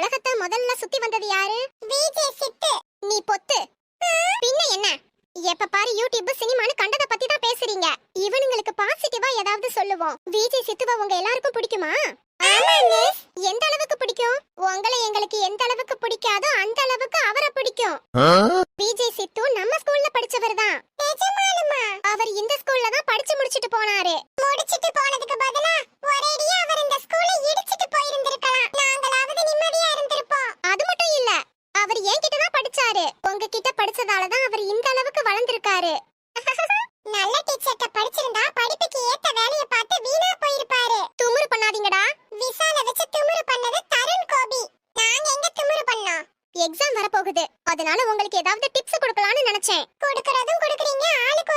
உலகத்தை முதல்ல சுத்தி வந்தது யாரு? விஜய் சித்து. நீ பொத்து. பின்ன என்ன? எப்ப பாரு யூடியூப் சினிமான்னு கண்டத பத்தி தான் பேசுறீங்க. இவனுங்களுக்கு பாசிட்டிவா ஏதாவது சொல்லுவோம். விஜய் சித்துவ உங்க எல்லாருக்கும் பிடிக்குமா? ஆமா மிஸ். எந்த அளவுக்கு பிடிக்கும்? உங்களை எங்களுக்கு எந்த அளவுக்கு பிடிக்காதோ அந்த அளவுக்கு அவரை பிடிக்கும். விஜய் சித்து நம்ம ஸ்கூல்ல படிச்சவர் தான். நிஜமாலுமா? அவர் இந்த ஸ்கூல்ல தான் படிச்சு முடிச்சிட்டு போனாரு. முடிச்சிட்டு போனதுக்கு பதிலா ஒரேடியா அவர் இந்த ஸ்கூலை இடிச்சிட்டு போயிருந்திருக்கலாம். நாங்களாவது நிம்மதியா இருந்திருப்போம். அது மட்டும் இல்ல, அவர் என்கிட்ட தான் படிச்சாரு. உங்ககிட்ட படிச்சதால தான் அவர் இந்த அளவுக்கு வளர்ந்திருக்காரு. நல்ல டீச்சர்ட்ட படிச்சிருந்தா படிப்புக்கு ஏத்த வேலைய பார்த்து வீணா போயிருப்பாரு. துமுறு பண்ணாதீங்கடா. விசால வச்சு துமுறு பண்ணது தருண் கோபி. நாங்க எங்க துமுறு பண்ணோம்? எக்ஸாம் வர போகுது. அதனால உங்களுக்கு ஏதாவது டிப்ஸ் கொடுக்கலாம்னு நினைச்சேன். கொடுக்கறதும் கொடுக்கறீங்க, ஆளுக்கு